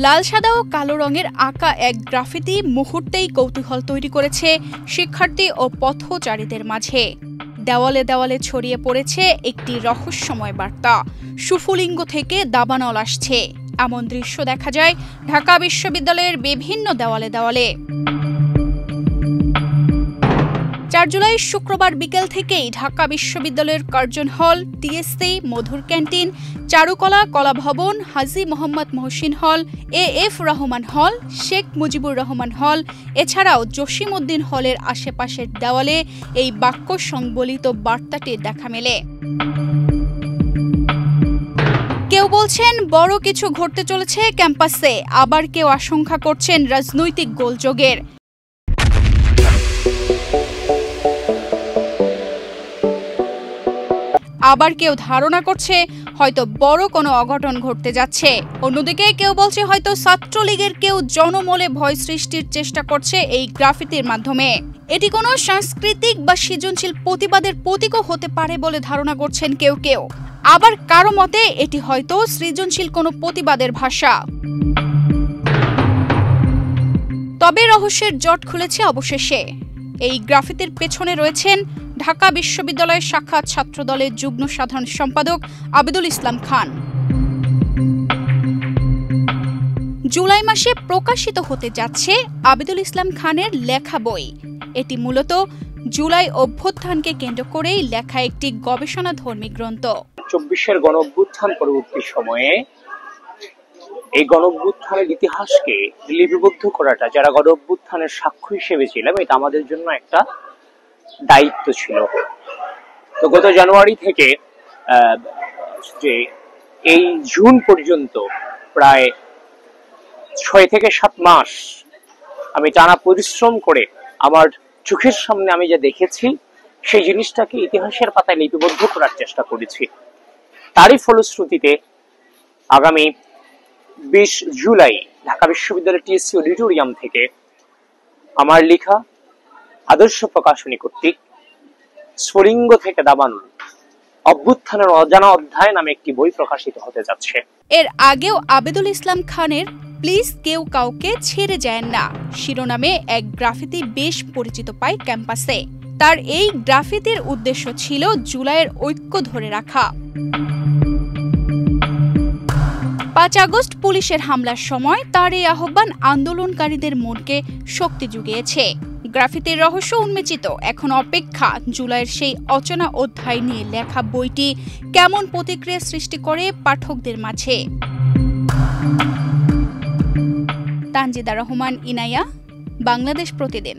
লাল সাদা ও কালো রঙের আঁকা এক গ্রাফিতি মুহূর্তেই কৌতূহল তৈরি করেছে শিক্ষার্থী ও পথচারীদের মাঝে। দেওয়ালে দেওয়ালে ছড়িয়ে পড়েছে একটি রহস্যময় বার্তা, সুফুলিঙ্গ থেকে দাবানল আসছে। এমন দৃশ্য দেখা যায় ঢাকা বিশ্ববিদ্যালয়ের বিভিন্ন দেওয়ালে দেওয়ালে। ৪ জুলাই শুক্রবার বিকেল থেকেই ঢাকা বিশ্ববিদ্যালয়ের কার্জন হল, টিএসসি, মধুর ক্যান্টিন, চারুকলা কলা ভবন, হাজী মোহাম্মদ মহসিন হল, এএফ রহমান হল, শেখ মুজিবুর রহমান হল এছাড়াও জসিমউদ্দিন হলের আশেপাশের দেওয়ালে এই বাক্য সংবলিত বার্তাটির দেখা মেলে। কেউ বলছেন বড় কিছু ঘটতে চলেছে ক্যাম্পাসে, আবার কেউ আশঙ্কা করছেন রাজনৈতিক গোলযোগের। আবার কেউ ধারণা করছে হয়তো বড় কোনো অঘটন ঘটতে যাচ্ছে। অন্যদিকে কেউ বলছে হয়তো ছাত্রলীগের কেউ জনমনে ভয় সৃষ্টির চেষ্টা করছে এই গ্রাফিতির মাধ্যমে। এটি কোনো সাংস্কৃতিক বা সৃজনশীল প্রতিবাদের প্রতীকও হতে পারে বলে ধারণা করছেন কেউ কেউ। আবার কারো মতে এটি হয়তো সৃজনশীল কোনো প্রতিবাদের ভাষা। তবে রহস্যের জট খুলেছে অবশেষে। এই গ্রাফিতির পেছনে রয়েছেন ঢাকা বিশ্ববিদ্যালয়ের শাখা ছাত্রদলের যুগ্ম সাধারণ সম্পাদক আবিদুল ইসলাম খান। জুলাই মাসে প্রকাশিত হতে যাচ্ছে আবিদুল ইসলাম খানের লেখা বই। এটি মূলত জুলাই অভ্যুত্থানকে কেন্দ্র করেই লেখা একটি গবেষণাধর্মী গ্রন্থ। ২৪-এর গণঅভ্যুত্থান পরবর্তী সময়ে এই গণঅভ্যুত্থানের ইতিহাসকে লিপিবদ্ধ করাটা, যারা গণঅভ্যুত্থানের সাক্ষ্য হিসেবে ছিলাম, এটা আমাদের জন্য একটা দায়িত্ব ছিল। তো গত জানুয়ারি থেকে যে এই জুন পর্যন্ত প্রায় ৬ থেকে ৭ মাস আমি টানা পরিশ্রম করে আমার চোখের সামনে আমি যা দেখেছি সেই জিনিসটাকে ইতিহাসের পাতায় লিপিবদ্ধ করার চেষ্টা করেছি। তারই ফলশ্রুতিতে আগামী ২০ জুলাই ঢাকা বিশ্ববিদ্যালয়ের টিএসসি অডিটোরিয়াম থেকে আমার লেখা আদর্শ প্রকাশনী কর্তৃক স্ফুলিঙ্গ থেকে দাবানল, অভ্যুত্থানের অজানা অধ্যায় নামে একটি বই প্রকাশিত হতে যাচ্ছে। এর আগেও আবিদুল ইসলাম খানের প্লিজ কেউ কাউকে ছেড়ে যায় না শিরোনামে এক গ্রাফিতি বেশ পরিচিত পায় ক্যাম্পাসে। তার এই গ্রাফিতির উদ্দেশ্য ছিল জুলাইয়ের ঐক্য ধরে রাখা। ৫ আগস্ট পুলিশের হামলার সময় তার এই আহ্বান আন্দোলনকারীদের মনকে শক্তি জুগিয়েছে। গ্রাফিতির রহস্য উন্মোচিত, এখন অপেক্ষা জুলাইয়ের সেই অচেনা অধ্যায় নিয়ে লেখা বইটি কেমন প্রতিক্রিয়া সৃষ্টি করে পাঠকদের মাঝে। তানজিদা রহমান, ইনায়া, বাংলাদেশ প্রতিদিন।